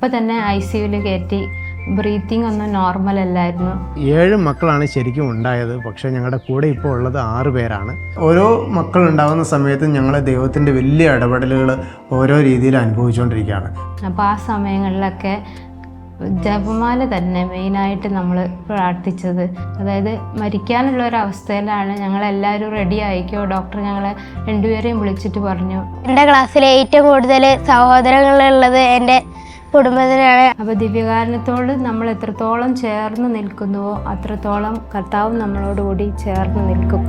അപ്പോൾ തന്നെ ICUവിൽ കയറ്റി. ബ്രീത്തിങ് ഒന്നും നോർമൽ അല്ലായിരുന്നു. 7 മക്കളാണ് ശരിക്കും ഉണ്ടായത്. പക്ഷേ ഞങ്ങളുടെ കൂടെ ഇപ്പോൾ ഉള്ളത് 6 പേരാണ്. ഓരോ മക്കൾ ഉണ്ടാകുന്ന സമയത്ത് ഞങ്ങൾ ദൈവത്തിൻ്റെ വലിയ ഇടപെടലുകൾ ഓരോ രീതിയിൽ അനുഭവിച്ചുകൊണ്ടിരിക്കുകയാണ്. അപ്പോൾ ആ സമയങ്ങളിലൊക്കെ ജപമാല തന്നെ മെയിനായിട്ട് നമ്മൾ പ്രാർത്ഥിച്ചത്. അതായത് മരിക്കാനുള്ള ഒരു അവസ്ഥയിലാണ്. ഞങ്ങളെല്ലാവരും റെഡി ആയിക്കോ, ഡോക്ടർ ഞങ്ങളെ രണ്ടുപേരെയും വിളിച്ചിട്ട് പറഞ്ഞു. എൻ്റെ ക്ലാസ്സിൽ ഏറ്റവും കൂടുതൽ സഹോദരങ്ങളുള്ളത് എൻ്റെ കുടുംബത്തിനാണ്. അപ്പോൾ ദിവ്യകാരുണ്യത്തോട് നമ്മൾ എത്രത്തോളം ചേർന്ന് നിൽക്കുന്നുവോ അത്രത്തോളം കർത്താവും നമ്മളോടുകൂടി ചേർന്ന് നിൽക്കും.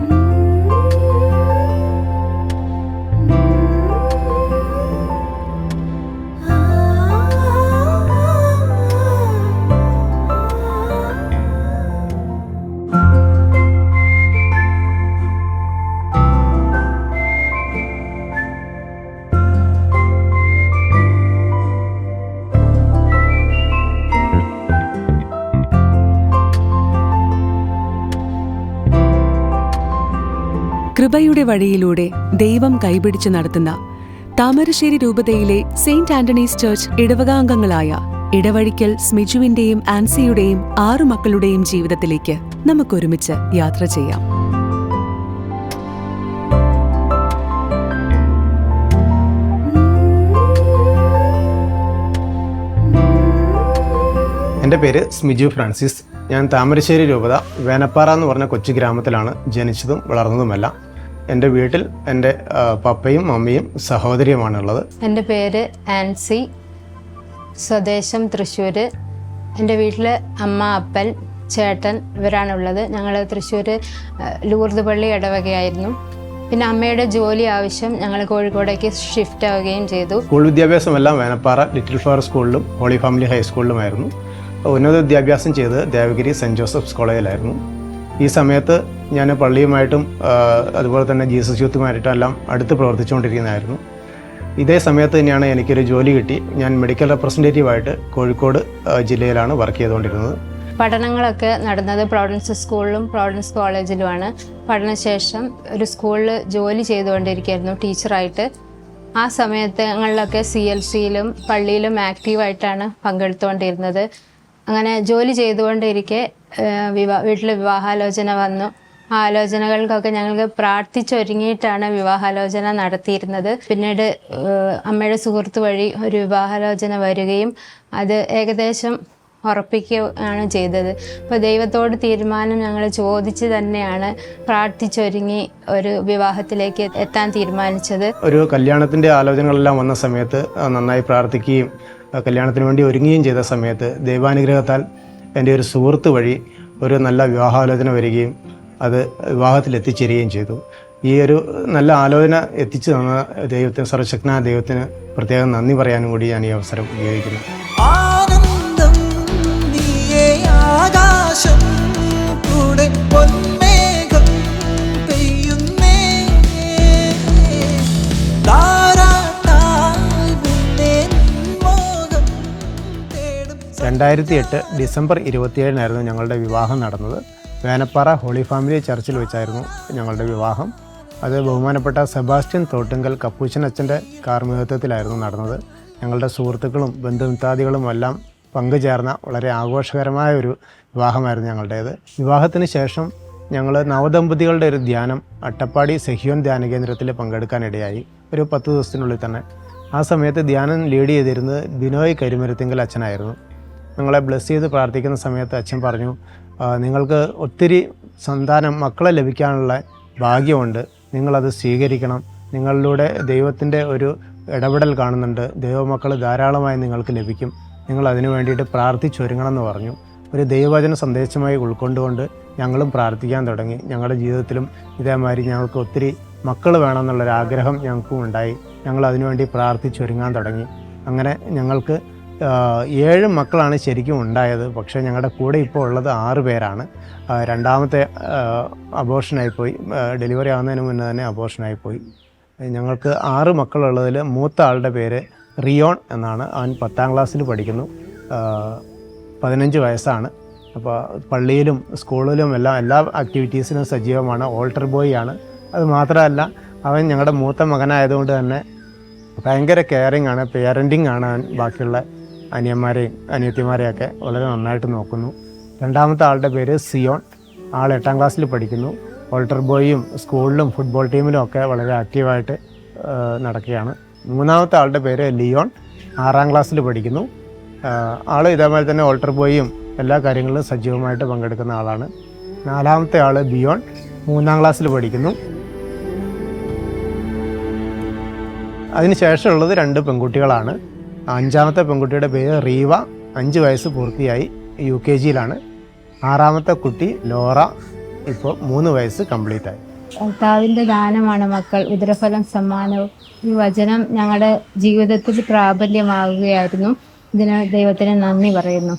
കൃപയുടെ വഴിയിലൂടെ ദൈവം കൈപിടിച്ച് നടത്തുന്ന താമരശ്ശേരി രൂപതയിലെ സെയിന്റ് ആന്റണീസ് ചർച്ച് ഇടവകാംഗങ്ങളായ ഇടവഴിക്കൽ സ്മിജുവിന്റെയും ആൻസിയുടെയും 6 മക്കളുടെയും ജീവിതത്തിലേക്ക് നമുക്കൊരുമിച്ച് യാത്ര ചെയ്യാം. എൻ്റെ പേര് സ്മിജു ഫ്രാൻസിസ്. ഞാൻ താമരശ്ശേരി രൂപത വേനപ്പാറ എന്ന് പറഞ്ഞ കൊച്ചു ഗ്രാമത്തിലാണ് ജനിച്ചതും വളർന്നതുമെല്ലാം. എൻ്റെ വീട്ടിൽ എൻ്റെ പപ്പയും മമ്മിയും സഹോദരിയുമാണുള്ളത്. എൻ്റെ പേര് ആൻസി, സ്വദേശം തൃശ്ശൂർ. എൻ്റെ വീട്ടിൽ അമ്മ, അപ്പൻ, ചേട്ടൻ ഇവരാണുള്ളത്. ഞങ്ങൾ തൃശ്ശൂർ ലൂർദ് പള്ളി ഇടവകയായിരുന്നു. പിന്നെ അമ്മയുടെ ജോലി ആവശ്യം ഞങ്ങൾ കോഴിക്കോടേക്ക് ഷിഫ്റ്റ് ആവുകയും ചെയ്തു. സ്കൂൾ വിദ്യാഭ്യാസമെല്ലാം വേനപ്പാറ ലിറ്റിൽ ഫ്ലവർ സ്കൂളിലും ഹോളി ഫാമിലി ഹൈസ്കൂളിലുമായിരുന്നു. ഉന്നത വിദ്യാഭ്യാസം ചെയ്ത് ദേവഗിരി സെൻറ്റ് ജോസഫ്സ് കോളേജിലായിരുന്നു. ഈ സമയത്ത് ഞാൻ പള്ളിയുമായിട്ടും അതുപോലെ തന്നെ ജീസസ് യൂത്തുമായിട്ടും എല്ലാം അടുത്ത് പ്രവർത്തിച്ചുകൊണ്ടിരിക്കുന്നതായിരുന്നു. ഇതേ സമയത്ത് തന്നെയാണ് എനിക്കൊരു ജോലി കിട്ടി. ഞാൻ മെഡിക്കൽ റെപ്രസെൻറ്റേറ്റീവായിട്ട് കോഴിക്കോട് ജില്ലയിലാണ് വർക്ക് ചെയ്തുകൊണ്ടിരുന്നത്. പഠനങ്ങളൊക്കെ നടന്നത് പ്രോവിഡൻസ് സ്കൂളിലും പ്രോവിഡൻസ് കോളേജിലുമാണ്. പഠനശേഷം ഒരു സ്കൂളിൽ ജോലി ചെയ്തുകൊണ്ടിരിക്കുകയായിരുന്നു ടീച്ചറായിട്ട്. ആ സമയങ്ങളിലൊക്കെ CLCയിലും പള്ളിയിലും ആക്റ്റീവായിട്ടാണ് പങ്കെടുത്തുകൊണ്ടിരുന്നത്. അങ്ങനെ ജോലി ചെയ്തുകൊണ്ടിരിക്കെ വീട്ടിൽ വിവാഹാലോചന വന്നു. ആ ആലോചനകൾക്കൊക്കെ ഞങ്ങൾക്ക് പ്രാർത്ഥിച്ചൊരുങ്ങിയിട്ടാണ് വിവാഹാലോചന നടത്തിയിരുന്നത്. പിന്നീട് അമ്മയുടെ സുഹൃത്ത് വഴി ഒരു വിവാഹാലോചന വരികയും അത് ഏകദേശം ഉറപ്പിക്കുകയാണ് ചെയ്തത്. അപ്പോൾ ദൈവത്തോട് തീരുമാനം ഞങ്ങൾ ചോദിച്ച് തന്നെയാണ് പ്രാർത്ഥിച്ചൊരുങ്ങി ഒരു വിവാഹത്തിലേക്ക് എത്താൻ തീരുമാനിച്ചത്. ഒരു കല്യാണത്തിൻ്റെ ആലോചനകളെല്ലാം വന്ന സമയത്ത് നന്നായി പ്രാർത്ഥിക്കുകയും കല്യാണത്തിന് വേണ്ടി ഒരുങ്ങുകയും ചെയ്ത സമയത്ത് ദൈവാനുഗ്രഹത്താൽ എൻ്റെ ഒരു സുഹൃത്ത് വഴി ഒരു നല്ല വിവാഹാലോചന വരികയും അത് വിവാഹത്തിൽ എത്തിച്ചേരുകയും ചെയ്തു. ഈ ഒരു നല്ല ആലോചന എത്തിച്ചു തന്ന ദൈവത്തിന്, സർവശക്തനായ ദൈവത്തിന് പ്രത്യേകം നന്ദി പറയാനും കൂടി ഞാൻ ഈ അവസരം ഉപയോഗിക്കുന്നു. ഡിസംബർ 27 ഞങ്ങളുടെ വിവാഹം നടന്നത്. വേനപ്പാറ ഹോളി ഫാമിലി ചർച്ചിൽ വെച്ചായിരുന്നു ഞങ്ങളുടെ വിവാഹം. അത് ബഹുമാനപ്പെട്ട സെബാസ്റ്റ്യൻ തോട്ടുങ്കൽ കപ്പൂച്ചൻ അച്ഛൻ്റെ കാർമ്മികത്വത്തിലായിരുന്നു നടന്നത്. ഞങ്ങളുടെ സുഹൃത്തുക്കളും ബന്ധുമിത്രാദികളും എല്ലാം പങ്കുചേർന്ന വളരെ ആഘോഷകരമായ ഒരു വിവാഹമായിരുന്നു ഞങ്ങളുടേത്. വിവാഹത്തിന് ശേഷം ഞങ്ങൾ നവദമ്പതികളുടെ ഒരു ധ്യാനം അട്ടപ്പാടി സെഹിയോൻ ധ്യാന കേന്ദ്രത്തിൽ പങ്കെടുക്കാനിടയായി. ഒരു 10 ദിവസത്തിനുള്ളിൽ തന്നെ. ആ സമയത്ത് ധ്യാനം ലീഡ് ചെയ്തിരുന്നത് ബിനോയ് കരിമരുത്തിങ്കൽ അച്ഛനായിരുന്നു. ഞങ്ങളെ ബ്ലെസ് ചെയ്ത് പ്രാർത്ഥിക്കുന്ന സമയത്ത് അച്ഛൻ പറഞ്ഞു, നിങ്ങൾക്ക് ഒത്തിരി മക്കളെ ലഭിക്കാനുള്ള ഭാഗ്യമുണ്ട്, നിങ്ങളത് സ്വീകരിക്കണം. നിങ്ങളിലൂടെ ദൈവത്തിൻ്റെ ഒരു ഇടപെടൽ കാണുന്നുണ്ട്, ദൈവമക്കൾ ധാരാളമായി നിങ്ങൾക്ക് ലഭിക്കും, നിങ്ങൾ അതിനു വേണ്ടിയിട്ട് പ്രാർത്ഥിച്ചൊരുങ്ങണം എന്ന് പറഞ്ഞു. ഒരു ദൈവവചന സന്ദേശമായി ഉൾക്കൊണ്ടുകൊണ്ട് ഞങ്ങളും പ്രാർത്ഥിക്കാൻ തുടങ്ങി. ഞങ്ങളുടെ ജീവിതത്തിലും ഇതേമാതിരി ഞങ്ങൾക്ക് ഒത്തിരി മക്കൾ വേണമെന്നുള്ളൊരാഗ്രഹം ഞങ്ങൾക്കും ഉണ്ടായി. ഞങ്ങൾ അതിനുവേണ്ടി പ്രാർത്ഥിച്ചൊരുങ്ങാൻ തുടങ്ങി. അങ്ങനെ ഞങ്ങൾക്ക് 7 മക്കളാണ് ശരിക്കും ഉണ്ടായത്. പക്ഷേ ഞങ്ങളുടെ കൂടെ ഇപ്പോൾ ഉള്ളത് 6 പേരാണ്. രണ്ടാമത്തെ അബോർഷനായിപ്പോയി. ഡെലിവറി ആവുന്നതിന് മുന്നേ തന്നെ അബോർഷനായിപ്പോയി. ഞങ്ങൾക്ക് 6 മക്കളുള്ളതിൽ മൂത്ത ആളുടെ പേര് റിയോൺ എന്നാണ്. അവൻ 10ാം ക്ലാസ്സിൽ പഠിക്കുന്നു. 15 വയസ്സാണ്. അപ്പോൾ പള്ളിയിലും സ്കൂളിലും എല്ലാ ആക്ടിവിറ്റീസിനും സജീവമാണ്. ഓൾട്ടർ ബോയ് ആണ്. അത് മാത്രമല്ല അവൻ ഞങ്ങളുടെ മൂത്ത മകനായതുകൊണ്ട് തന്നെ ഭയങ്കര കെയറിങ് ആണ്, പേരൻറ്റിങ് ആണ് അവൻ ബാക്കിയുള്ള അനിയന്മാരെയും അനിയത്തിമാരെയൊക്കെ വളരെ നന്നായിട്ട് നോക്കുന്നു. രണ്ടാമത്തെ ആളുടെ പേര് സിയോൺ. ആൾ 8ാം ക്ലാസ്സിൽ പഠിക്കുന്നു. ഓൾട്ടർ ബോയും സ്കൂളിലും ഫുട്ബോൾ ടീമിലും ഒക്കെ വളരെ ആക്റ്റീവായിട്ട് നടക്കുകയാണ്. മൂന്നാമത്തെ ആളുടെ പേര് ലിയോൺ. 6ാം ക്ലാസ്സിൽ പഠിക്കുന്നു. ആൾ ഇതേപോലെ തന്നെ ഓൾട്ടർ ബോയും എല്ലാ കാര്യങ്ങളിലും സജീവമായിട്ട് പങ്കെടുക്കുന്ന ആളാണ്. 4ാമത്തെ ആൾ ബിയോൺ. 3ാം ക്ലാസ്സിൽ പഠിക്കുന്നു. അതിനുശേഷമുള്ളത് 2 പെൺകുട്ടികളാണ്. 5ാമത്തെ പെൺകുട്ടിയുടെ പേര് റീവ. 5 വയസ്സ് പൂർത്തിയായി, UKGയിലാണ്. 6ാമത്തെ കുട്ടി ലോറ. ഇപ്പോൾ 3 വയസ്സ് കംപ്ലീറ്റ് ആയി. കർത്താവിൻ്റെ ദാനമാണ് മക്കൾ, ഉദരഫലം സമ്മാനവും. ഈ വചനം ഞങ്ങളുടെ ജീവിതത്തിൽ പ്രാബല്യമാവുകയായിരുന്നു. ഇതിന് ദൈവത്തിന് നന്ദി പറയുന്നു.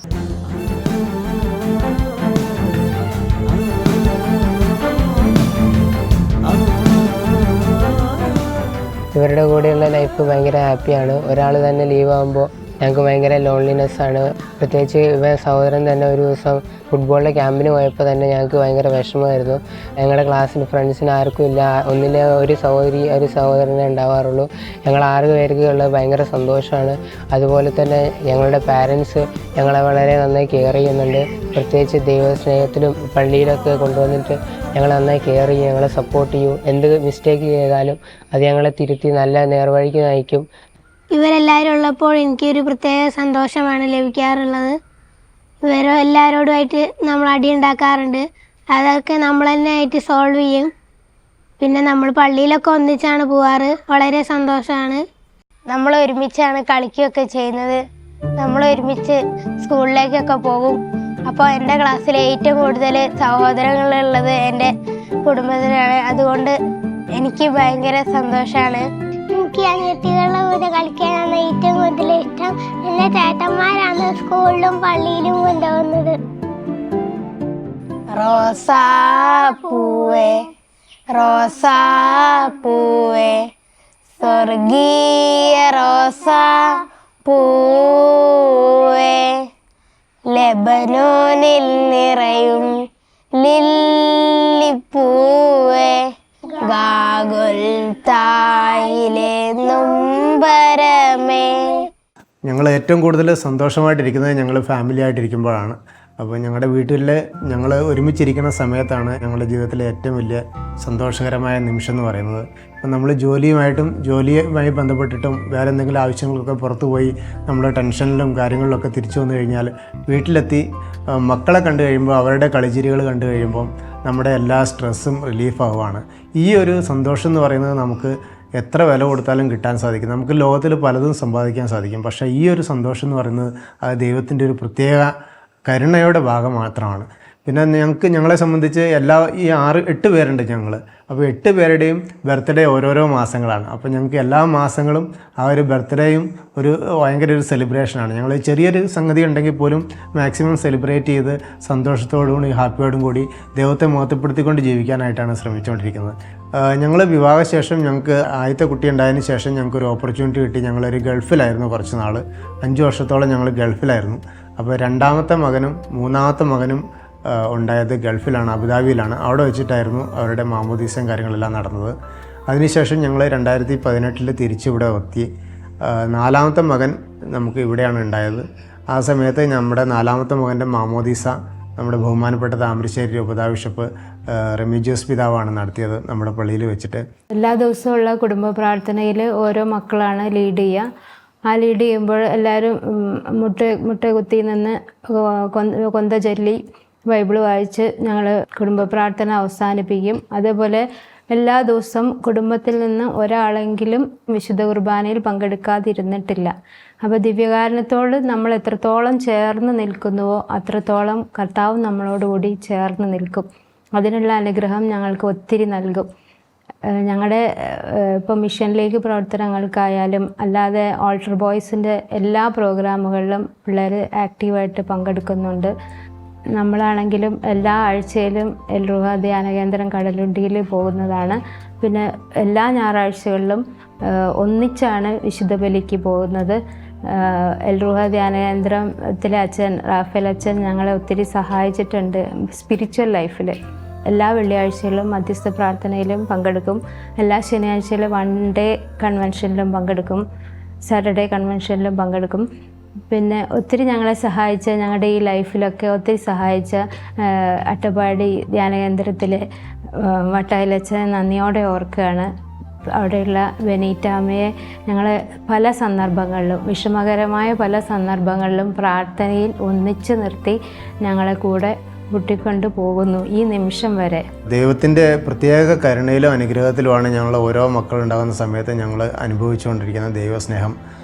ഇവരുടെ കൂടെയുള്ള ലൈഫ് ഭയങ്കര ഹാപ്പിയാണ്. ഒരാൾ തന്നെ ലീവ് ആകുമ്പോൾ ഞങ്ങൾക്ക് ഭയങ്കര ലോൺലിനെസ്സാണ്. പ്രത്യേകിച്ച് ഇവ സഹോദരൻ തന്നെ ഒരു ദിവസം ഫുട്ബോളിൻ്റെ ക്യാമ്പിന് പോയപ്പോൾ തന്നെ ഞങ്ങൾക്ക് ഭയങ്കര വിഷമമായിരുന്നു. ഞങ്ങളുടെ ക്ലാസ്സിൽ ഫ്രണ്ട്സിന് ആർക്കും ഇല്ല, ഒന്നിലെ ഒരു സഹോദരനെ ഉണ്ടാവാറുള്ളൂ. ഞങ്ങൾ 6 പേർക്ക് ഉള്ളത് ഭയങ്കര സന്തോഷമാണ്. അതുപോലെ തന്നെ ഞങ്ങളുടെ പാരൻസ് ഞങ്ങളെ വളരെ നന്നായി കെയർ ചെയ്യുന്നുണ്ട്. പ്രത്യേകിച്ച് ദൈവസ്നേഹത്തിലും പള്ളിയിലൊക്കെ കൊണ്ടുവന്നിട്ട് ഞങ്ങളെ നന്നായി കെയർ ചെയ്യും, ഞങ്ങളെ സപ്പോർട്ട് ചെയ്യും. എന്ത് മിസ്റ്റേക്ക് ചെയ്താലും അത് ഞങ്ങളെ തിരുത്തി നല്ല നേർവഴിക്ക് നയിക്കും. ഇവരെല്ലാവരും ഉള്ളപ്പോൾ എനിക്കൊരു പ്രത്യേക സന്തോഷമാണ് ലഭിക്കാറുള്ളത്. എല്ലാവരോടുമായിട്ട് നമ്മൾ അടി ഉണ്ടാക്കാറുണ്ട്, അതൊക്കെ നമ്മൾ തന്നെ ആയിട്ട് സോൾവ് ചെയ്യും. പിന്നെ നമ്മൾ പള്ളിയിലൊക്കെ ഒന്നിച്ചാണ് പോവാറ്, വളരെ സന്തോഷമാണ്. നമ്മൾ ഒരുമിച്ചാണ് കളിക്കുകയൊക്കെ ചെയ്യുന്നത്, നമ്മൾ ഒരുമിച്ച് സ്കൂളിലേക്കൊക്കെ പോകും. അപ്പോൾ എൻ്റെ ക്ലാസ്സിൽ ഏറ്റവും കൂടുതൽ സഹോദരങ്ങളുള്ളത് എൻ്റെ കുടുംബത്തിലാണ്. അതുകൊണ്ട് എനിക്ക് ഭയങ്കര സന്തോഷമാണ്. എനിക്ക് അനിയത്തികളുടെ കൂടെ കളിക്കാനാണ് ഏറ്റവും കൂടുതൽ ഇഷ്ടം. എൻ്റെ ചേട്ടന്മാരാണ് സ്കൂളിലും പള്ളിയിലും കൊണ്ടുപോകുന്നത്. റോസാപ്പൂവേ റോസാപ്പൂവേ സ്വർഗീയ റോസാ പൂവേ ലെബനോനിൽ നിറയും ലില്ലിപ്പൂവേ ഗാഗുൽത്തായിലെ നൊമ്പരമേ. ഞങ്ങൾ ഏറ്റവും കൂടുതൽ സന്തോഷമായിട്ടിരിക്കുന്നത് ഞങ്ങൾ ഫാമിലി ആയിട്ടിരിക്കുമ്പോഴാണ്. അപ്പോൾ ഞങ്ങളുടെ വീട്ടിൽ ഞങ്ങൾ ഒരുമിച്ചിരിക്കുന്ന സമയത്താണ് ഞങ്ങളുടെ ജീവിതത്തിലെ ഏറ്റവും വലിയ സന്തോഷകരമായ നിമിഷം എന്ന് പറയുന്നത്. ഇപ്പം നമ്മൾ ജോലിയുമായി ബന്ധപ്പെട്ടിട്ടും വേറെ എന്തെങ്കിലും ആവശ്യങ്ങൾക്കൊക്കെ പുറത്തു പോയി നമ്മൾ ടെൻഷനിലും കാര്യങ്ങളിലൊക്കെ തിരിച്ചു വന്നു കഴിഞ്ഞാൽ വീട്ടിലെത്തി മക്കളെ കണ്ടു കഴിയുമ്പോൾ അവരുടെ കളിച്ചിരികൾ കണ്ടു കഴിയുമ്പം നമ്മുടെ എല്ലാ സ്ട്രെസ്സും റിലീഫാവുകയാണ്. ഈ ഒരു സന്തോഷം എന്ന് പറയുന്നത് നമുക്ക് എത്ര വില കൊടുത്താലും കിട്ടാൻ സാധിക്കും. നമുക്ക് ലോകത്തിൽ പലതും സമ്പാദിക്കാൻ സാധിക്കും, പക്ഷേ ഈ ഒരു സന്തോഷം എന്ന് പറയുന്നത് അത് ദൈവത്തിൻ്റെ ഒരു പ്രത്യേക കരുണയുടെ ഭാഗം മാത്രമാണ്. പിന്നെ ഞങ്ങളെ സംബന്ധിച്ച് ഈ 8 പേരുണ്ട് ഞങ്ങൾ. അപ്പോൾ 8 പേരുടെയും ബർത്ത്ഡേ ഓരോരോ മാസങ്ങളാണ്. അപ്പോൾ ഞങ്ങൾക്ക് എല്ലാ മാസങ്ങളും ആ ഒരു ബർത്ത്ഡേയും ഭയങ്കര ഒരു സെലിബ്രേഷനാണ്. ഞങ്ങൾ ചെറിയൊരു സംഗതി ഉണ്ടെങ്കിൽ പോലും മാക്സിമം സെലിബ്രേറ്റ് ചെയ്ത് സന്തോഷത്തോടും കൂടി ഹാപ്പിയോടും കൂടി ദൈവത്തെ മുഖത്തപ്പെടുത്തിക്കൊണ്ട് ജീവിക്കാനായിട്ടാണ് ശ്രമിച്ചുകൊണ്ടിരിക്കുന്നത്. ഞങ്ങൾ വിവാഹശേഷം ഞങ്ങൾക്ക് ആദ്യത്തെ കുട്ടി ഉണ്ടായതിന് ശേഷം ഞങ്ങൾക്കൊരു ഓപ്പർച്യൂണിറ്റി കിട്ടി. ഞങ്ങളൊരു ഗൾഫിലായിരുന്നു കുറച്ച് നാൾ, 5 വർഷത്തോളം ഞങ്ങൾ ഗൾഫിലായിരുന്നു. അപ്പോൾ 2ാമത്തെ മകനും 3ാമത്തെ മകനും ഉണ്ടായത് ഗൾഫിലാണ്, അബുദാബിയിലാണ്. അവിടെ വെച്ചിട്ടായിരുന്നു അവരുടെ മാമോദീസയും കാര്യങ്ങളെല്ലാം നടന്നത്. അതിനുശേഷം ഞങ്ങൾ 2018 തിരിച്ചിവിടെ എത്തി. 4ാമത്തെ മകൻ നമുക്ക് ഇവിടെയാണ് ഉണ്ടായത്. ആ സമയത്ത് നമ്മുടെ 4ാമത്തെ മകൻ്റെ മാമോദീസ നമ്മുടെ ബഹുമാനപ്പെട്ട താമരശ്ശേരി രൂപതാ ബിഷപ്പ് റെമിജിയോസ് പിതാവാണ് നടത്തിയത് നമ്മുടെ പള്ളിയിൽ വെച്ചിട്ട്. എല്ലാ ദിവസവുമുള്ള കുടുംബ പ്രാർത്ഥനയിൽ ഓരോ മക്കളാണ് ലീഡ് ചെയ്യുക. ആ ലീഡ് ചെയ്യുമ്പോൾ എല്ലാവരും മുട്ട കുത്തി നിന്ന് കൊന്ത ചൊല്ലി ബൈബിൾ വായിച്ച് ഞങ്ങൾ കുടുംബ പ്രാർത്ഥന അവസാനിപ്പിക്കും. അതേപോലെ എല്ലാ ദിവസവും കുടുംബത്തിൽ നിന്ന് ഒരാളെങ്കിലും വിശുദ്ധ കുർബാനയിൽ പങ്കെടുക്കാതിരുന്നിട്ടില്ല. അപ്പോൾ ദിവ്യകാരുണ്യത്തോട് നമ്മൾ എത്രത്തോളം ചേർന്ന് നിൽക്കുന്നുവോ അത്രത്തോളം കർത്താവ് നമ്മളോടുകൂടി ചേർന്ന് നിൽക്കും. അതിനുള്ള അനുഗ്രഹം ഞങ്ങൾക്ക് ഒത്തിരി നൽകും. ഞങ്ങളുടെ ഇപ്പോൾ മിഷനിലേക്ക് പ്രവർത്തനങ്ങൾക്കായാലും അല്ലാതെ ഓൾട്ടർ ബോയ്സിൻ്റെ എല്ലാ പ്രോഗ്രാമുകളിലും പിള്ളേർ ആക്റ്റീവായിട്ട് പങ്കെടുക്കുന്നുണ്ട്. നമ്മളാണെങ്കിലും എല്ലാ ആഴ്ചയിലും എൽറുഹ ധ്യാന കേന്ദ്രം കടലുണ്ടിയിൽ പോകുന്നതാണ്. പിന്നെ എല്ലാ ഞായറാഴ്ചകളിലും ഒന്നിച്ചാണ് വിശുദ്ധ ബലിക്ക് പോകുന്നത്. എൽറുഹ ധ്യാന കേന്ദ്രത്തിലെ അച്ഛൻ റാഫേൽ അച്ഛൻ ഞങ്ങളെ ഒത്തിരി സഹായിച്ചിട്ടുണ്ട് സ്പിരിച്വൽ ലൈഫിൽ. എല്ലാ വെള്ളിയാഴ്ചയിലും മധ്യസ്ഥ പ്രാർത്ഥനയിലും പങ്കെടുക്കും. എല്ലാ ശനിയാഴ്ചയിലും 1 ഡേ കൺവെൻഷനിലും പങ്കെടുക്കും. സാറ്റർഡേ കൺവെൻഷനിലും പങ്കെടുക്കും. പിന്നെ ഒത്തിരി ഞങ്ങളെ സഹായിച്ച, ഞങ്ങളുടെ ഈ ലൈഫിലൊക്കെ ഒത്തിരി സഹായിച്ച അട്ടപ്പാടി ധ്യാനകേന്ദ്രത്തിലെ വട്ടായിലച്ഛനെ നന്ദിയോടെ ഓർക്കുകയാണ്. അവിടെയുള്ള ബെനീറ്റാമ്മയെ ഞങ്ങൾ പല സന്ദർഭങ്ങളിലും, വിഷമകരമായ പല സന്ദർഭങ്ങളിലും പ്രാർത്ഥനയിൽ ഒന്നിച്ചു നിർത്തി ഞങ്ങളെ കൂടെ കൂട്ടിക്കൊണ്ട് പോകുന്നു ഈ നിമിഷം വരെ. ദൈവത്തിൻ്റെ പ്രത്യേക കരുണയിലും അനുഗ്രഹത്തിലുമാണ് ഞങ്ങൾ ഓരോ മക്കളുണ്ടാകുന്ന സമയത്ത് ഞങ്ങൾ അനുഭവിച്ചുകൊണ്ടിരിക്കുന്ന ദൈവസ്നേഹം.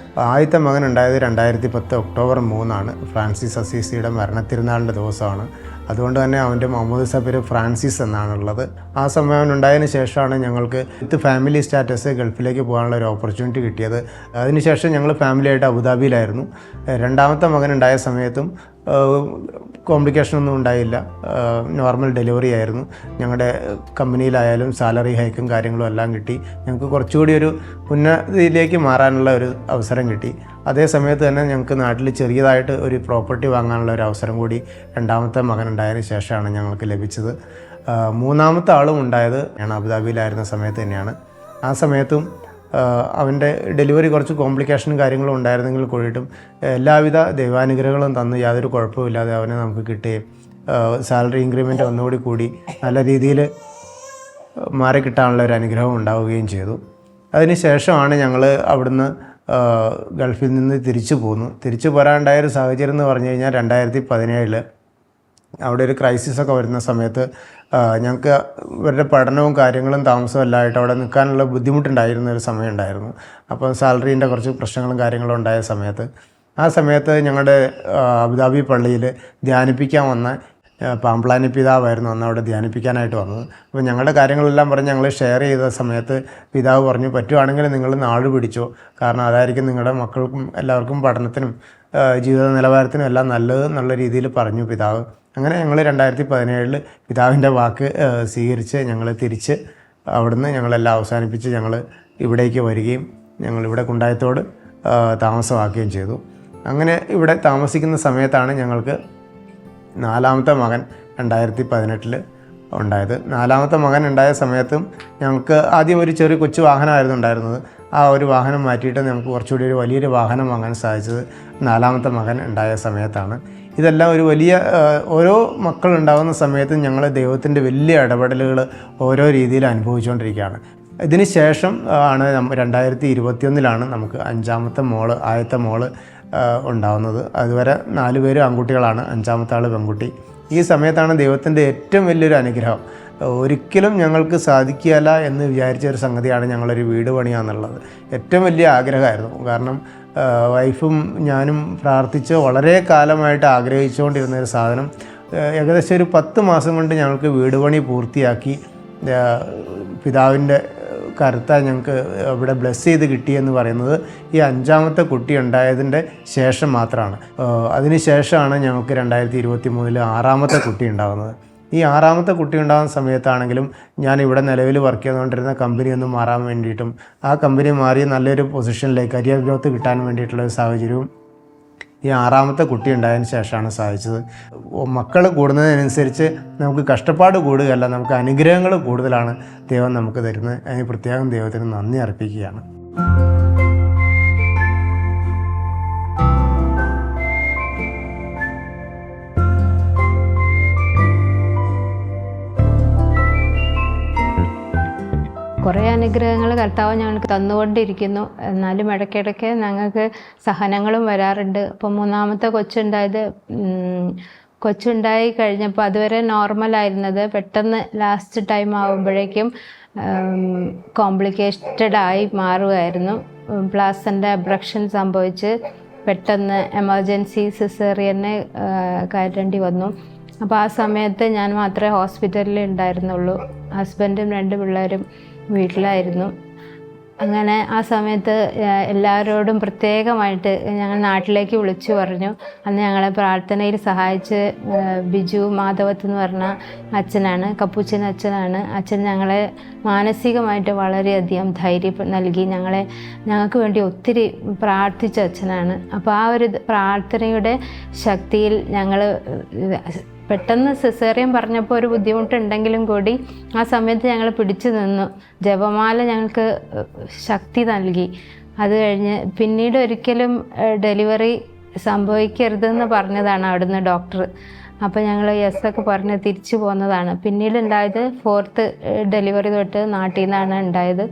ആദ്യത്തെ മകൻ ഉണ്ടായത് 2010 ഒക്ടോബർ 3 ഫ്രാൻസിസ് അസീസിയുടെ മരണത്തിരുന്നാളിൻ്റെ ദിവസമാണ്. അതുകൊണ്ട് തന്നെ അവൻ്റെ മാമോദിസ പേര് ഫ്രാൻസിസ് എന്നാണുള്ളത്. ആ സമയം ഉണ്ടായതിനു ശേഷമാണ് ഞങ്ങൾക്ക് വിത്ത് ഫാമിലി സ്റ്റാറ്റസ് ഗൾഫിലേക്ക് പോകാനുള്ള ഒരു ഓപ്പർച്യൂണിറ്റി കിട്ടിയത്. അതിനുശേഷം ഞങ്ങൾ ഫാമിലിയായിട്ട് അബുദാബിയിലായിരുന്നു. രണ്ടാമത്തെ മകൻ ഉണ്ടായ സമയത്തും കോംപ്ലിക്കേഷനൊന്നും ഉണ്ടായില്ല, നോർമൽ ഡെലിവറി ആയിരുന്നു. ഞങ്ങളുടെ കമ്പനിയിലായാലും സാലറി ഹൈക്കും കാര്യങ്ങളും എല്ലാം കിട്ടി. ഞങ്ങൾക്ക് കുറച്ചുകൂടി ഒരു ഉന്നതിയിലേക്ക് മാറാനുള്ള ഒരു അവസരം കിട്ടി. അതേ സമയത്ത് തന്നെ ഞങ്ങൾക്ക് നാട്ടിൽ ചെറിയതായിട്ട് ഒരു പ്രോപ്പർട്ടി വാങ്ങാനുള്ള ഒരു അവസരം കൂടി രണ്ടാമത്തെ മകൻ ഉണ്ടായതിന് ശേഷമാണ് ഞങ്ങൾക്ക് ലഭിച്ചത്. മൂന്നാമത്തെ ആളും ഉണ്ടായത് ഞാൻ അബുദാബിയിലായിരുന്ന സമയത്ത് തന്നെയാണ്. ആ സമയത്തും അവൻ്റെ ഡെലിവറി കുറച്ച് കോംപ്ലിക്കേഷനും കാര്യങ്ങളും ഉണ്ടായിരുന്നെങ്കിൽ കൂടിയിട്ടും എല്ലാവിധ ദൈവാനുഗ്രഹങ്ങളും തന്ന് യാതൊരു കുഴപ്പമില്ലാതെ അവനെ നമുക്ക് കിട്ടുകയും സാലറി ഇൻക്രിമെൻറ്റ് ഒന്നുകൂടി കൂടി നല്ല രീതിയിൽ മാറിക്കിട്ടാനുള്ള ഒരു അനുഗ്രഹം ഉണ്ടാവുകയും ചെയ്തു. അതിന് ശേഷമാണ് ഞങ്ങൾ അവിടുന്ന് ഗൾഫിൽ നിന്ന് തിരിച്ചു പോന്നു. തിരിച്ചു പോരാണ്ടായൊരു സാഹചര്യം എന്ന് പറഞ്ഞു കഴിഞ്ഞാൽ 2017 അവിടെ ഒരു ക്രൈസിസൊക്കെ വരുന്ന സമയത്ത് ഞങ്ങൾക്ക് ഇവരുടെ പഠനവും കാര്യങ്ങളും താമസവും എല്ലാം ആയിട്ട് അവിടെ നിൽക്കാനുള്ള ബുദ്ധിമുട്ടുണ്ടായിരുന്ന ഒരു സമയം ഉണ്ടായിരുന്നു. അപ്പോൾ സാലറീൻ്റെ കുറച്ച് പ്രശ്നങ്ങളും കാര്യങ്ങളും ഉണ്ടായ സമയത്ത് ആ സമയത്ത് ഞങ്ങളുടെ അബുദാബി പള്ളിയിൽ ധ്യാനിപ്പിക്കാൻ വന്ന പാമ്പ്ലാനി പിതാവായിരുന്നു അന്ന് അവിടെ ധ്യാനിപ്പിക്കാനായിട്ട് വന്നത്. അപ്പോൾ ഞങ്ങളുടെ കാര്യങ്ങളെല്ലാം പറഞ്ഞ് ഞങ്ങൾ ഷെയർ ചെയ്ത സമയത്ത് പിതാവ് പറഞ്ഞു, പറ്റുവാണെങ്കിൽ നിങ്ങൾ നാട് പിടിച്ചോ, കാരണം അതായിരിക്കും നിങ്ങളുടെ മക്കൾക്കും എല്ലാവർക്കും പഠനത്തിനും ജീവിത നിലവാരത്തിനും എല്ലാം നല്ലത് എന്നുള്ള രീതിയിൽ പറഞ്ഞു പിതാവ്. അങ്ങനെ ഞങ്ങൾ 2017 പിതാവിൻ്റെ വാക്ക് സ്വീകരിച്ച് ഞങ്ങൾ തിരിച്ച് അവിടുന്ന് ഞങ്ങളെല്ലാം അവസാനിപ്പിച്ച് ഞങ്ങൾ ഇവിടേക്ക് വരികയും ഞങ്ങളിവിടെ കുണ്ടായത്തോട് താമസമാക്കുകയും ചെയ്തു. അങ്ങനെ ഇവിടെ താമസിക്കുന്ന സമയത്താണ് ഞങ്ങൾക്ക് നാലാമത്തെ മകൻ 2018 ഉണ്ടായത്. നാലാമത്തെ മകൻ ഉണ്ടായ സമയത്തും ഞങ്ങൾക്ക് ആദ്യം ഒരു ചെറിയ കൊച്ചു വാഹനമായിരുന്നു ഉണ്ടായിരുന്നത്. ആ ഒരു വാഹനം മാറ്റിയിട്ട് നമുക്ക് കുറച്ചുകൂടി ഒരു വലിയൊരു വാഹനം വാങ്ങാൻ സാധിച്ചത് നാലാമത്തെ മകൻ ഉണ്ടായ സമയത്താണ്. ഇതെല്ലാം ഒരു വലിയ ഓരോ മക്കളുണ്ടാകുന്ന സമയത്ത് ഞങ്ങൾ ദൈവത്തിൻ്റെ വലിയ ഇടപെടലുകൾ ഓരോ രീതിയിൽ അനുഭവിച്ചുകൊണ്ടിരിക്കുകയാണ്. ഇതിന് ശേഷം ആണ് 2021 നമുക്ക് ആദ്യത്തെ മോള് ഉണ്ടാകുന്നത്. അതുവരെ 4 പേരും ആൺകുട്ടികളാണ്, 5ാമത്തെ ആൾ പെൺകുട്ടി. ഈ സമയത്താണ് ദൈവത്തിൻ്റെ ഏറ്റവും വലിയൊരു അനുഗ്രഹം. ഒരിക്കലും ഞങ്ങൾക്ക് സാധിക്കുകയില്ല എന്ന് വിചാരിച്ച ഒരു സംഗതിയാണ് ഞങ്ങളൊരു വീട് പണിയാന്നുള്ളത്. ഏറ്റവും വലിയ ആഗ്രഹമായിരുന്നു. കാരണം വൈഫും ഞാനും പ്രാർത്ഥിച്ച് വളരെ കാലമായിട്ട് ആഗ്രഹിച്ചുകൊണ്ടിരുന്ന ഒരു സാധനം ഏകദേശം ഒരു 10 മാസം കൊണ്ട് ഞങ്ങൾക്ക് വീട് പണി പൂർത്തിയാക്കി പിതാവിൻ്റെ കരുത്താൽ ഞങ്ങൾക്ക് ഇവിടെ ബ്ലെസ് ചെയ്ത് കിട്ടിയെന്ന് പറയുന്നത് ഈ 5ാമത്തെ കുട്ടി ഉണ്ടായതിൻ്റെ ശേഷം മാത്രമാണ്. അതിന് ശേഷമാണ് ഞങ്ങൾക്ക് 2023 6ാമത്തെ കുട്ടി ഉണ്ടാകുന്നത്. ഈ 6ാമത്തെ കുട്ടി ഉണ്ടാകുന്ന സമയത്താണെങ്കിലും ഞാൻ ഇവിടെ നിലവിൽ വർക്ക് ചെയ്തുകൊണ്ടിരുന്ന കമ്പനി ഒന്ന് മാറാൻ വേണ്ടിയിട്ടും ആ കമ്പനി മാറി നല്ലൊരു പൊസിഷനിലേക്ക് കരിയർ ഗ്രോത്ത് കിട്ടാൻ വേണ്ടിയിട്ടുള്ളൊരു സാഹചര്യവും ഈ 6ാമത്തെ കുട്ടി ഉണ്ടായതിന് ശേഷമാണ് സാധിച്ചത്. മക്കൾ കൂടുന്നതിനനുസരിച്ച് നമുക്ക് കഷ്ടപ്പാട് കൂടുകയല്ല, നമുക്ക് അനുഗ്രഹങ്ങൾ കൂടുതലാണ് ദൈവം നമുക്ക് തരുന്നത്. അതിന് പ്രത്യേകം ദൈവത്തിന് നന്ദി അർപ്പിക്കുകയാണ്. കുറേ അനുഗ്രഹങ്ങൾ കർത്താവ് ഞങ്ങൾക്ക് തന്നുകൊണ്ടിരിക്കുന്നു. എന്നാലും ഇടയ്ക്കിടയ്ക്ക് ഞങ്ങൾക്ക് സഹനങ്ങളും വരാറുണ്ട്. ഇപ്പോൾ 3ാമത്തെ കൊച്ചുണ്ടായി കഴിഞ്ഞപ്പോൾ അതുവരെ നോർമലായിരുന്നത് പെട്ടെന്ന് ലാസ്റ്റ് ടൈം ആകുമ്പോഴേക്കും കോംപ്ലിക്കേറ്റഡായി മാറുമായിരുന്നു. പ്ലാസൻ്റ അബ്രക്ഷൻ സംഭവിച്ച് പെട്ടെന്ന് എമർജൻസി സിസേറിയന് കയറ്റേണ്ടി വന്നു. അപ്പോൾ ആ സമയത്ത് ഞാൻ മാത്രമേ ഹോസ്പിറ്റലിൽ ഉണ്ടായിരുന്നുള്ളൂ. ഹസ്ബൻഡും 2 പിള്ളേരും വീട്ടിലായിരുന്നു. അങ്ങനെ ആ സമയത്ത് എല്ലാവരോടും പ്രത്യേകമായിട്ട് ഞങ്ങൾ നാട്ടിലേക്ക് വിളിച്ചു പറഞ്ഞു. അന്ന് ഞങ്ങളെ പ്രാർത്ഥനയിൽ സഹായിച്ച് ബിജു മാധവത്ത് എന്ന് പറഞ്ഞ അച്ഛനാണ്, കപ്പൂച്ചൻ അച്ഛനാണ്. അച്ഛൻ ഞങ്ങളെ മാനസികമായിട്ട് വളരെയധികം ധൈര്യം നൽകി ഞങ്ങൾക്ക് വേണ്ടി ഒത്തിരി പ്രാർത്ഥിച്ച അച്ഛനാണ്. അപ്പോൾ ആ ഒരു പ്രാർത്ഥനയുടെ ശക്തിയിൽ ഞങ്ങൾ പെട്ടെന്ന് സിസേറിയൻ പറഞ്ഞപ്പോൾ ഒരു ബുദ്ധിമുട്ടുണ്ടെങ്കിലും കൂടി ആ സമയത്ത് ഞങ്ങൾ പിടിച്ചു നിന്നു. ജപമാല ഞങ്ങൾക്ക് ശക്തി നൽകി. അത് കഴിഞ്ഞ് പിന്നീട് ഒരിക്കലും ഡെലിവറി സംഭവിക്കരുതെന്ന് പറഞ്ഞതാണ് അവിടുന്ന് ഡോക്ടർ. അപ്പോൾ ഞങ്ങൾ യെസ് ഒക്കെ പറഞ്ഞ് തിരിച്ചു പോന്നതാണ്. പിന്നീട് ഉണ്ടായത് 4th ഡെലിവറി തൊട്ട് നാട്ടിൽ നിന്നാണ് ഉണ്ടായത്.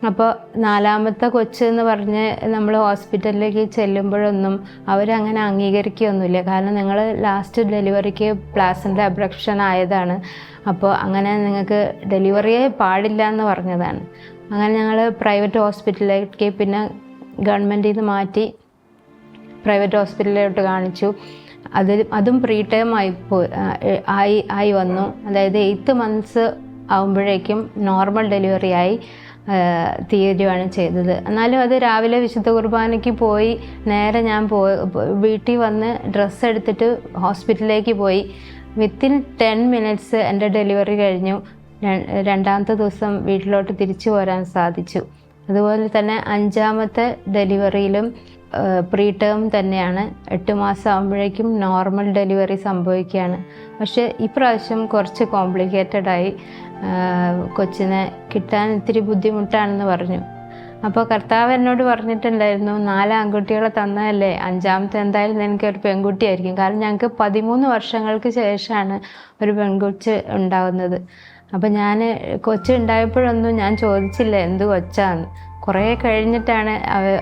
അപ്പോൾ 4ാമത്തെ കൊച്ച് എന്ന് പറഞ്ഞ് നമ്മൾ ഹോസ്പിറ്റലിലേക്ക് ചെല്ലുമ്പോഴൊന്നും അവരങ്ങനെ അംഗീകരിക്കുകയൊന്നുമില്ല. കാരണം നിങ്ങൾ ലാസ്റ്റ് ഡെലിവറിക്ക് പ്ലാസൻ്റ അബ്രപ്ഷൻ ആയതാണ്, അപ്പോൾ അങ്ങനെ നിങ്ങൾക്ക് ഡെലിവറിയെ പാടില്ല എന്ന് പറഞ്ഞതാണ്. അങ്ങനെ ഞങ്ങൾ പ്രൈവറ്റ് ഹോസ്പിറ്റലിലേക്ക്, പിന്നെ ഗവൺമെൻറ്റിൽ നിന്ന് മാറ്റി പ്രൈവറ്റ് ഹോസ്പിറ്റലിലോട്ട് കാണിച്ചു. അതും പ്രീ ടൈം ആയി വന്നു. അതായത് 8 months ആകുമ്പോഴേക്കും നോർമൽ ഡെലിവറി ആയി തീരുകയാണ് ചെയ്തത്. എന്നാലും അത് രാവിലെ വിശുദ്ധ കുർബാനയ്ക്ക് പോയി നേരെ ഞാൻ വീട്ടിൽ വന്ന് ഡ്രസ്സ് എടുത്തിട്ട് ഹോസ്പിറ്റലിലേക്ക് പോയി. വിത്തിൻ 10 minutes എൻ്റെ ഡെലിവറി കഴിഞ്ഞു. 2ാമത്തെ ദിവസം വീട്ടിലോട്ട് തിരിച്ചു പോരാൻ സാധിച്ചു. അതുപോലെ തന്നെ 5ാമത്തെ ഡെലിവറിയിലും പ്രീ ടേം തന്നെയാണ്. 8 മാസം ആകുമ്പോഴേക്കും നോർമൽ ഡെലിവറി സംഭവിക്കുകയാണ്. പക്ഷേ ഇപ്രാവശ്യം കുറച്ച് കോംപ്ലിക്കേറ്റഡായി. കൊച്ചിനെ കിട്ടാൻ ഇത്തിരി ബുദ്ധിമുട്ടാണെന്ന് പറഞ്ഞു. അപ്പോൾ കർത്താവ് എന്നോട് പറഞ്ഞിട്ടുണ്ടായിരുന്നു, 4 ആൺകുട്ടികളെ തന്നതല്ലേ, 5ാമത്തെ എന്തായാലും എനിക്കൊരു പെൺകുട്ടിയായിരിക്കും. കാരണം ഞങ്ങൾക്ക് 13 വർഷങ്ങൾക്ക് ശേഷമാണ് ഒരു പെൺകൊച്ച് ഉണ്ടാകുന്നത്. അപ്പോൾ ഞാൻ കൊച്ചുണ്ടായപ്പോഴൊന്നും ഞാൻ ചോദിച്ചില്ല എന്ത് കൊച്ചാന്ന്. കുറേ കഴിഞ്ഞിട്ടാണ്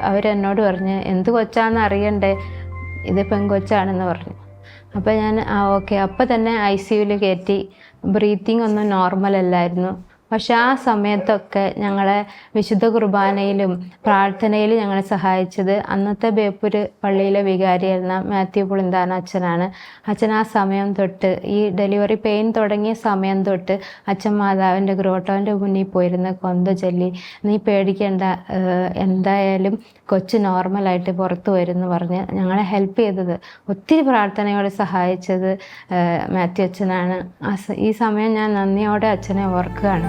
അവരെന്നോട് പറഞ്ഞ് എന്ത് കൊച്ചാന്ന് അറിയണ്ടേ, ഇത് പെൺകൊച്ചാണെന്ന് പറഞ്ഞു. അപ്പോൾ ഞാൻ ഓക്കെ. അപ്പോൾ തന്നെ ICUവിൽ കയറ്റി. ബ്രീത്തിങ് ഒന്നും നോർമൽ അല്ലായിരുന്നു. പക്ഷെ ആ സമയത്തൊക്കെ ഞങ്ങളെ വിശുദ്ധ കുർബാനയിലും പ്രാർത്ഥനയിലും ഞങ്ങളെ സഹായിച്ചത് അന്നത്തെ ബേപ്പൂര് പള്ളിയിലെ വികാരിയായിരുന്ന മാത്യു പുളിന്താന അച്ഛനാണ്. അച്ഛൻ ആ സമയം തൊട്ട്, ഈ ഡെലിവറി പെയിൻ തുടങ്ങിയ സമയം തൊട്ട് അച്ഛൻ മാതാവിൻ്റെ ഗ്രോട്ടോൻ്റെ മുന്നിൽ പോയിരുന്ന് കൊന്ത ചൊല്ലി, നീ പേടിക്കേണ്ട, എന്തായാലും കൊച്ചു നോർമലായിട്ട് പുറത്തു വരുമെന്ന് പറഞ്ഞ് ഞങ്ങളെ ഹെൽപ്പ് ചെയ്തത്, ഒത്തിരി പ്രാർത്ഥനയോടെ സഹായിച്ചത് മാത്യു അച്ഛനാണ്. ഈ സമയം ഞാൻ നന്ദിയോടെ അച്ഛനെ ഓർക്കുകയാണ്.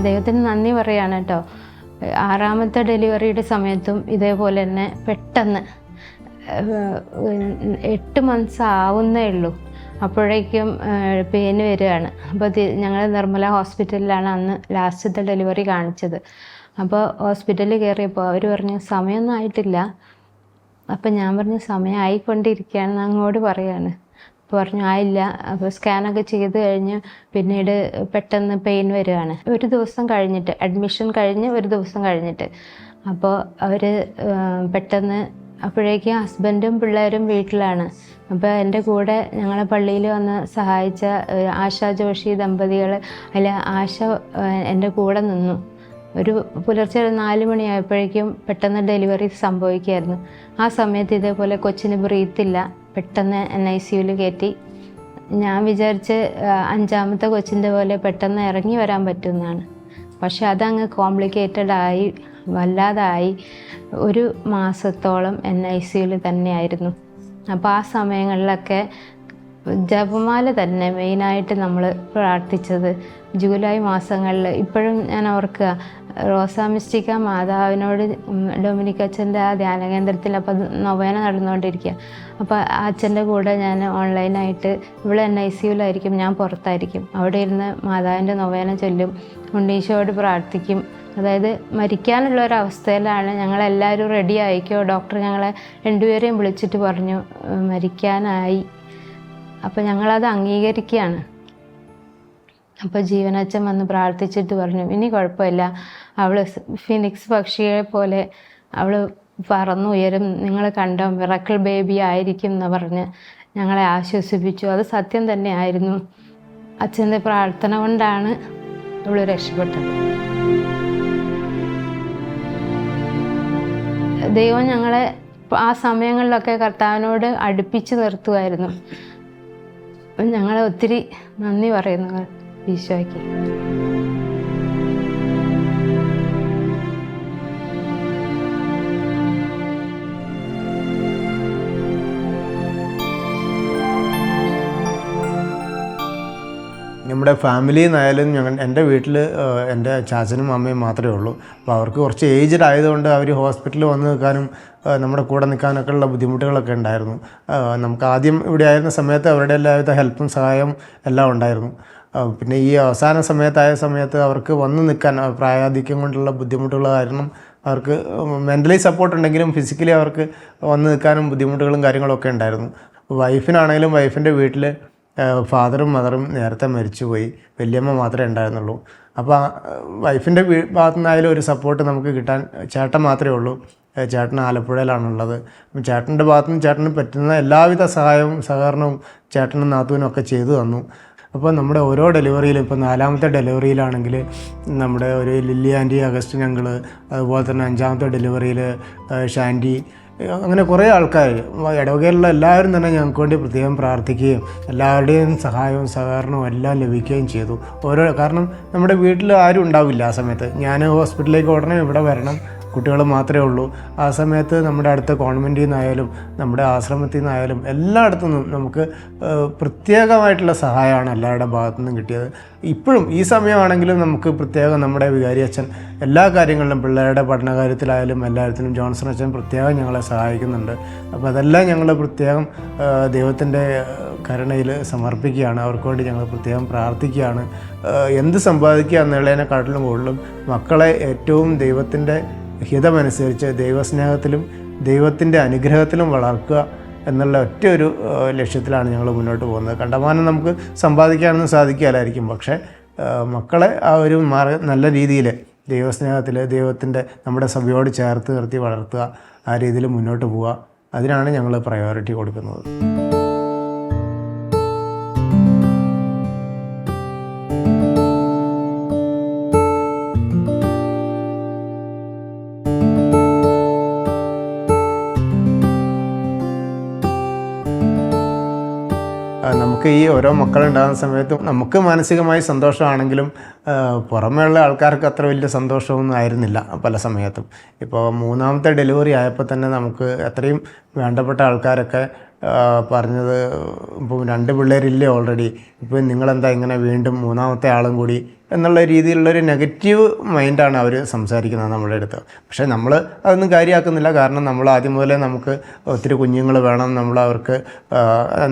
ദൈവത്തിന് നന്ദി പറയാണ് കേട്ടോ. 6ാമത്തെ ഡെലിവറിയുടെ സമയത്തും ഇതേപോലെ തന്നെ പെട്ടെന്ന് 8 months ആവുന്നേ ഉള്ളൂ, അപ്പോഴേക്കും പെയിൻ വരികയാണ്. അപ്പോൾ ഞങ്ങൾ നിർമ്മല ഹോസ്പിറ്റലിലാണ് അന്ന് ലാസ്റ്റത്തെ ഡെലിവറി കാണിച്ചത്. അപ്പോൾ ഹോസ്പിറ്റലിൽ കയറിയപ്പോൾ അവർ പറഞ്ഞു സമയമൊന്നും ആയിട്ടില്ല. അപ്പം ഞാൻ പറഞ്ഞു സമയം ആയിക്കൊണ്ടിരിക്കുകയാണെന്ന് അങ്ങോട്ട് പറയാണ്. അപ്പോൾ പറഞ്ഞു ആയില്ല. അപ്പോൾ സ്കാനൊക്കെ ചെയ്ത് കഴിഞ്ഞ് പിന്നീട് പെട്ടെന്ന് പെയിൻ വരികയാണ്. ഒരു ദിവസം കഴിഞ്ഞിട്ട്, അഡ്മിഷൻ കഴിഞ്ഞ് ഒരു ദിവസം കഴിഞ്ഞിട്ട്, അപ്പോൾ അവർ പെട്ടെന്ന്, അപ്പോഴേക്കും ഹസ്ബൻഡും പിള്ളേരും വീട്ടിലാണ്. അപ്പോൾ എൻ്റെ കൂടെ ഞങ്ങളെ പള്ളിയിൽ വന്ന് സഹായിച്ച ആശാ ജോഷി ദമ്പതികൾ, അതിൽ ആശ എൻ്റെ കൂടെ നിന്നു. ഒരു പുലർച്ചെ 4 മണിയായപ്പോഴേക്കും പെട്ടെന്ന് ഡെലിവറി സംഭവിക്കുകയായിരുന്നു. ആ സമയത്ത് ഇതേപോലെ കൊച്ചിന് ബ്രീത്തില്ല, പെട്ടെന്ന് NICUവിൽ കയറ്റി. ഞാൻ വിചാരിച്ച് 5ാമത്തെ കൊച്ചിൻ്റെ പോലെ പെട്ടെന്ന് ഇറങ്ങി വരാൻ പറ്റുമെന്നാണ്. പക്ഷെ അതങ്ങ് കോംപ്ലിക്കേറ്റഡായി, വല്ലാതായി. 1 മാസത്തോളം NICUവിൽ തന്നെയായിരുന്നു. അപ്പോൾ ആ സമയങ്ങളിലൊക്കെ ജപമാല തന്നെ മെയിനായിട്ട് നമ്മൾ പ്രാർത്ഥിച്ചത്. ജൂലൈ മാസങ്ങളിൽ ഇപ്പോഴും ഞാൻ ഓർക്കുക, റോസാ മിസ്റ്റിക്ക മാതാവിനോട് ഡൊമിനിക് അച്ഛൻ്റെ ആ ധ്യാന കേന്ദ്രത്തിൽ അപ്പോൾ നൊവേന നടന്നുകൊണ്ടിരിക്കുക. അപ്പോൾ ആ അച്ഛൻ്റെ കൂടെ ഞാൻ ഓൺലൈനായിട്ട്, ഇവിടെ NICUവിലായിരിക്കും, ഞാൻ പുറത്തായിരിക്കും, അവിടെ ഇരുന്ന് മാതാവിൻ്റെ നൊവേന ചൊല്ലും, ഉണ്ണീശോയോട് പ്രാർത്ഥിക്കും. അതായത് മരിക്കാനുള്ള ഒരവസ്ഥയിലാണ്. ഞങ്ങളെല്ലാവരും റെഡി ആയിക്കോ, ഡോക്ടർ ഞങ്ങളെ 2 പേരെയും വിളിച്ചിട്ട് പറഞ്ഞു മരിക്കാനായി. അപ്പോൾ ഞങ്ങളത് അംഗീകരിക്കുകയാണ്. അപ്പോൾ ജീവനച്ഛൻ വന്ന് പ്രാർത്ഥിച്ചിട്ട് പറഞ്ഞു ഇനി കുഴപ്പമില്ല, അവൾ ഫിനിക്സ് പക്ഷിയെ പോലെ അവൾ പറന്നുയരും, നിങ്ങൾ കണ്ടോ മിറക്കിൾ ബേബി ആയിരിക്കും എന്ന് പറഞ്ഞ് ഞങ്ങളെ ആശ്വസിപ്പിച്ചു. അത് സത്യം തന്നെയായിരുന്നു. അച്ഛൻ്റെ പ്രാർത്ഥന കൊണ്ടാണ് അവൾ രക്ഷപ്പെട്ടത്. ദൈവം ഞങ്ങളെ ആ സമയങ്ങളിലൊക്കെ കർത്താവിനോട് അടുപ്പിച്ച് നിർത്തുമായിരുന്നു. ഞങ്ങളെ ഒത്തിരി നന്ദി പറയുന്നു ഈശോയ്ക്ക്. നമ്മുടെ ഫാമിലിയിൽ നിന്നായാലും എൻ്റെ വീട്ടിൽ എൻ്റെ ചാച്ചനും അമ്മയും മാത്രമേ ഉള്ളൂ. അപ്പോൾ അവർക്ക് കുറച്ച് ഏജ്ഡ് ആയതുകൊണ്ട് അവർ ഹോസ്പിറ്റലിൽ വന്ന് നിൽക്കാനും നമ്മുടെ കൂടെ നിൽക്കാനൊക്കെ ഉള്ള ബുദ്ധിമുട്ടുകളൊക്കെ ഉണ്ടായിരുന്നു. നമുക്ക് ആദ്യം ഇവിടെ ആയിരുന്ന സമയത്ത് അവരുടെ എല്ലാവിധ ഹെൽപ്പും സഹായവും എല്ലാം ഉണ്ടായിരുന്നു. പിന്നെ ഈ അവസാന സമയത്ത് അവർക്ക് വന്ന് നിൽക്കാൻ പ്രായാധിക്യം കൊണ്ടുള്ള ബുദ്ധിമുട്ടുകൾ കാരണം അവർക്ക് മെൻ്റലി സപ്പോർട്ട് ഉണ്ടെങ്കിലും ഫിസിക്കലി അവർക്ക് വന്ന് നിൽക്കാനും ബുദ്ധിമുട്ടുകളും കാര്യങ്ങളൊക്കെ ഉണ്ടായിരുന്നു. വൈഫിനാണെങ്കിലും വൈഫിൻ്റെ വീട്ടിൽ ഫാദറും മദറും നേരത്തെ മരിച്ചുപോയി, വല്യമ്മ മാത്രമേ ഉണ്ടായിരുന്നുള്ളൂ. അപ്പോൾ വൈഫിൻ്റെ ഭാഗത്തു നിന്നായാലും ഒരു സപ്പോർട്ട് നമുക്ക് കിട്ടാൻ ചേട്ടൻ മാത്രമേ ഉള്ളൂ. ചേട്ടൻ ആലപ്പുഴയിലാണുള്ളത്. ചേട്ടൻ്റെ ഭാഗത്തു നിന്ന് ചേട്ടന് പറ്റുന്ന എല്ലാവിധ സഹായവും സഹകരണവും ചേട്ടനും നാത്തൂനും ഒക്കെ ചെയ്തു തന്നു. അപ്പോൾ നമ്മുടെ ഓരോ ഡെലിവറിയിലും, ഇപ്പോൾ 4ാമത്തെ ഡെലിവറിയിലാണെങ്കിൽ നമ്മുടെ ഒരു ലില്ലി ആൻറ്റി, അഗസ്റ്റിൻ അങ്കിള്, അതുപോലെ തന്നെ 5ാമത്തെ ഡെലിവറിയിൽ ഷാൻറ്റി, അങ്ങനെ കുറേ ആൾക്കാർ ഇടവകയിലുള്ള എല്ലാവരും തന്നെ ഞങ്ങൾക്ക് വേണ്ടി പ്രത്യേകം പ്രാർത്ഥിക്കുകയും എല്ലാവരുടെയും സഹായവും സഹകരണവും എല്ലാം ലഭിക്കുകയും ചെയ്തു. കാരണം നമ്മുടെ വീട്ടിൽ ആരും ഉണ്ടാവില്ല ആ സമയത്ത്. ഞാൻ ഹോസ്പിറ്റലിലേക്ക് ഉടനെ ഇവിടെ വരണം, കുട്ടികൾ മാത്രമേ ഉള്ളൂ. ആ സമയത്ത് നമ്മുടെ അടുത്ത കോൺവെൻറ്റിൽ നിന്നായാലും നമ്മുടെ ആശ്രമത്തിൽ നിന്നായാലും എല്ലായിടത്തു നിന്നും നമുക്ക് പ്രത്യേകമായിട്ടുള്ള സഹായമാണ് എല്ലാവരുടെ ഭാഗത്തു നിന്നും കിട്ടിയത്. ഇപ്പോഴും ഈ സമയമാണെങ്കിലും നമുക്ക് പ്രത്യേകം നമ്മുടെ വികാരി അച്ഛൻ എല്ലാ കാര്യങ്ങളിലും, പിള്ളേരുടെ പഠനകാര്യത്തിലായാലും എല്ലാത്തിനും ജോൺസൺ അച്ഛൻ പ്രത്യേകം ഞങ്ങളെ സഹായിക്കുന്നുണ്ട്. അപ്പോൾ അതെല്ലാം ഞങ്ങൾ പ്രത്യേകം ദൈവത്തിൻ്റെ കരുണയിൽ സമർപ്പിക്കുകയാണ്. അവർക്ക് വേണ്ടി ഞങ്ങൾ പ്രത്യേകം പ്രാർത്ഥിക്കുകയാണ്. എന്ത് സമ്പാദിക്കുക എന്നുള്ളതിനെക്കാട്ടിലും കൂടുതലും മക്കളെ ഏറ്റവും ദൈവത്തിൻ്റെ ഹിതമനുസരിച്ച് ദൈവസ്നേഹത്തിലും ദൈവത്തിൻ്റെ അനുഗ്രഹത്തിലും വളർത്തുക എന്നുള്ള ഒറ്റ ഒരു ലക്ഷ്യത്തിലാണ് ഞങ്ങൾ മുന്നോട്ട് പോകുന്നത്. കണ്ടമാനം നമുക്ക് സമ്പാദിക്കാനൊന്നും സാധിക്കാലായിരിക്കും, പക്ഷേ മക്കളെ ആ ഒരു നല്ല രീതിയിൽ ദൈവസ്നേഹത്തിൽ ദൈവത്തിൻ്റെ നമ്മുടെ സഭയോട് ചേർത്ത് നിർത്തി വളർത്തുക, ആ രീതിയിൽ മുന്നോട്ട് പോവുക, അതിനാണ് ഞങ്ങൾ പ്രയോറിറ്റി കൊടുക്കുന്നത്. നമുക്ക് ഈ ഓരോ മക്കളുണ്ടാകുന്ന സമയത്തും നമുക്ക് മാനസികമായി സന്തോഷമാണെങ്കിലും പുറമേയുള്ള ആൾക്കാർക്ക് അത്ര വലിയ സന്തോഷമൊന്നും ആയിരുന്നില്ല പല സമയത്തും. ഇപ്പോൾ 3ാമത്തെ ഡെലിവറി ആയപ്പോൾ തന്നെ നമുക്ക് അത്രയും വേണ്ടപ്പെട്ട ആൾക്കാരൊക്കെ പറഞ്ഞത്, ഇപ്പോൾ 2 പിള്ളേരില്ലേ ഓൾറെഡി, ഇപ്പോൾ നിങ്ങളെന്താ ഇങ്ങനെ വീണ്ടും 3ാമത്തെ ആളും കൂടി എന്നുള്ള രീതിയിലുള്ളൊരു നെഗറ്റീവ് മൈൻഡാണ് അവർ സംസാരിക്കുന്നത് നമ്മുടെ അടുത്ത്. പക്ഷേ നമ്മൾ അതൊന്നും കാര്യമാക്കുന്നില്ല. കാരണം നമ്മൾ ആദ്യം മുതലേ നമുക്ക് ഒത്തിരി കുഞ്ഞുങ്ങൾ വേണം, നമ്മൾ അവർക്ക്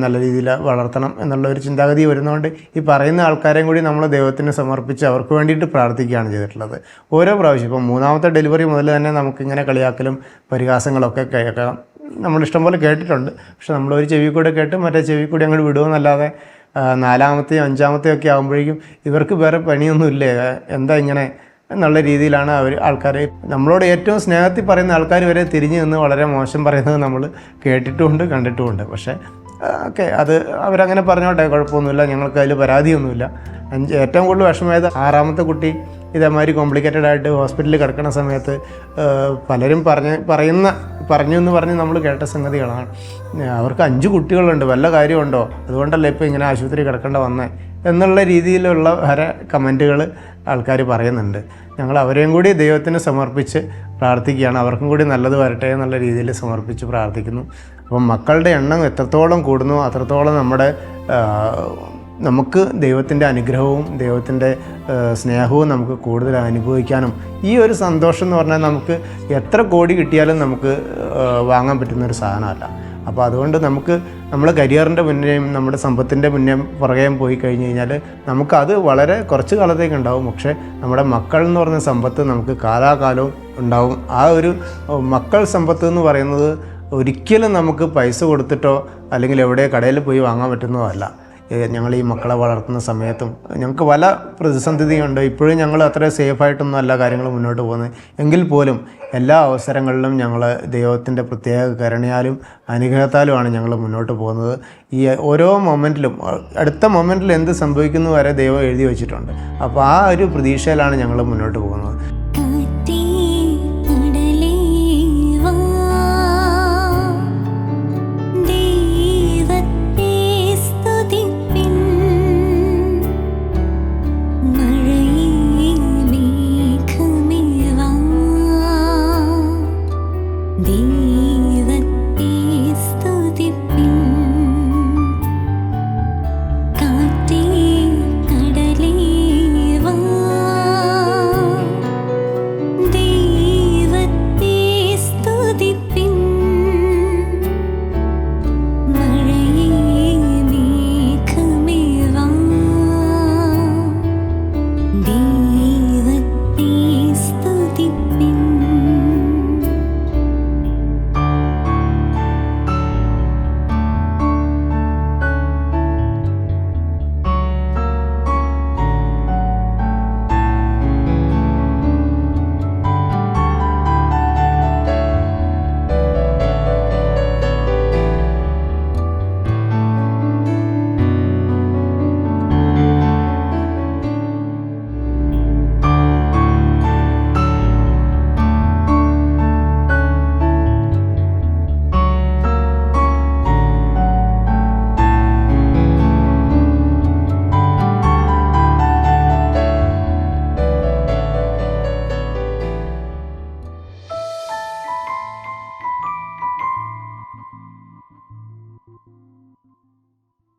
നല്ല രീതിയിൽ വളർത്തണം എന്നുള്ളൊരു ചിന്താഗതി വരുന്നതുകൊണ്ട് ഈ പറയുന്ന ആൾക്കാരെയും കൂടി നമ്മൾ ദൈവത്തിന് സമർപ്പിച്ച് അവർക്ക് വേണ്ടിയിട്ട് പ്രാർത്ഥിക്കുകയാണ് ചെയ്തിട്ടുള്ളത്. ഓരോ പ്രാവശ്യം ഇപ്പോൾ 3ാമത്തെ ഡെലിവറി മുതൽ തന്നെ നമുക്കിങ്ങനെ കളിയാക്കലും പരിഹാസങ്ങളൊക്കെ കേൾക്കാം. നമ്മളിഷ്ടംപോലെ കേട്ടിട്ടുണ്ട്. പക്ഷെ നമ്മളൊരു ചെവി കൂടെ കേട്ട് മറ്റേ ചെവി കൂടി അങ്ങോട്ട് വിടുമെന്നല്ലാതെ 4ാമത്തെയും 5ാമത്തെയും ഒക്കെ ആകുമ്പോഴേക്കും ഇവർക്ക് വേറെ പണിയൊന്നുമില്ലേ, എന്താ ഇങ്ങനെ എന്നുള്ള രീതിയിലാണ് ആൾക്കാർ നമ്മളോട് ഏറ്റവും സ്നേഹത്തിൽ പറയുന്ന ആൾക്കാർ വരെ തിരിഞ്ഞു നിന്ന് വളരെ മോശം പറയുന്നത് നമ്മൾ കേട്ടിട്ടുമുണ്ട് കണ്ടിട്ടുമുണ്ട്. പക്ഷേ ഓക്കെ, അത് അവരങ്ങനെ പറഞ്ഞോട്ടെ, കുഴപ്പമൊന്നുമില്ല, ഞങ്ങൾക്ക് അതിൽ പരാതിയൊന്നുമില്ല. ഏറ്റവും കൂടുതൽ വിഷമമായത് 6ാമത്തെ കുട്ടി ഇതേമാതിരി കോംപ്ലിക്കേറ്റഡ് ആയിട്ട് ഹോസ്പിറ്റലിൽ കിടക്കുന്ന സമയത്ത് പലരും പറഞ്ഞു എന്ന് പറഞ്ഞ് നമ്മൾ കേട്ട സംഗതികളാണ്. അവർക്ക് 5 കുട്ടികളുണ്ട്, വല്ല കാര്യമുണ്ടോ, അതുകൊണ്ടല്ലേ ഇപ്പോൾ ഇങ്ങനെ ആശുപത്രി കിടക്കേണ്ട വന്നേ എന്നുള്ള രീതിയിലുള്ള കമൻറ്റുകൾ ആൾക്കാർ പറയുന്നുണ്ട്. ഞങ്ങൾ അവരെയും കൂടി ദൈവത്തിന് സമർപ്പിച്ച് പ്രാർത്ഥിക്കുകയാണ്. അവർക്കും കൂടി നല്ലത് വരട്ടെ എന്നുള്ള രീതിയിൽ സമർപ്പിച്ച് പ്രാർത്ഥിക്കുന്നു. അപ്പം മക്കളുടെ എണ്ണം എത്രത്തോളം കൂടുന്നു അത്രത്തോളം നമുക്ക് ദൈവത്തിൻ്റെ അനുഗ്രഹവും ദൈവത്തിൻ്റെ സ്നേഹവും നമുക്ക് കൂടുതൽ അനുഭവിക്കാനും ഈ ഒരു സന്തോഷം എന്ന് പറഞ്ഞാൽ നമുക്ക് എത്ര കോടി കിട്ടിയാലും നമുക്ക് വാങ്ങാൻ പറ്റുന്നൊരു സാധനമല്ല. അപ്പോൾ അതുകൊണ്ട് നമ്മൾ കരിയറിൻ്റെ മുന്നേയും നമ്മുടെ സമ്പത്തിൻ്റെ പുറകെയും പോയി കഴിഞ്ഞ് കഴിഞ്ഞാൽ നമുക്കത് വളരെ കുറച്ച് കാലത്തേക്ക് ഉണ്ടാവും. പക്ഷേ നമ്മുടെ മക്കൾ എന്ന് പറഞ്ഞ സമ്പത്ത് നമുക്ക് കാലാകാലവും ഉണ്ടാവും. ആ ഒരു മക്കൾ സമ്പത്ത് എന്ന് പറയുന്നത് ഒരിക്കലും നമുക്ക് പൈസ കൊടുത്തിട്ടോ അല്ലെങ്കിൽ എവിടെ കടയിൽ പോയി വാങ്ങാൻ പറ്റുന്നതോ അല്ല. ഞങ്ങൾ ഈ മക്കളെ വളർത്തുന്ന സമയത്തും ഞങ്ങൾക്ക് പല പ്രതിസന്ധിയുണ്ട്. ഇപ്പോഴും ഞങ്ങൾ അത്ര സേഫായിട്ടൊന്നും അല്ല കാര്യങ്ങൾ മുന്നോട്ട് പോകുന്നത്. എങ്കിൽ പോലും എല്ലാ അവസരങ്ങളിലും ഞങ്ങൾ ദൈവത്തിൻ്റെ പ്രത്യേക കരുണയാലും അനുഗ്രഹത്താലുമാണ് ഞങ്ങൾ മുന്നോട്ട് പോകുന്നത്. ഈ ഓരോ മൊമെൻറ്റിലും അടുത്ത മൊമെൻറ്റിൽ എന്ത് സംഭവിക്കുന്നു വരെ ദൈവം എഴുതി വെച്ചിട്ടുണ്ട്. അപ്പോൾ ആ ഒരു പ്രതീക്ഷയിലാണ് ഞങ്ങൾ മുന്നോട്ട് പോകുന്നത്.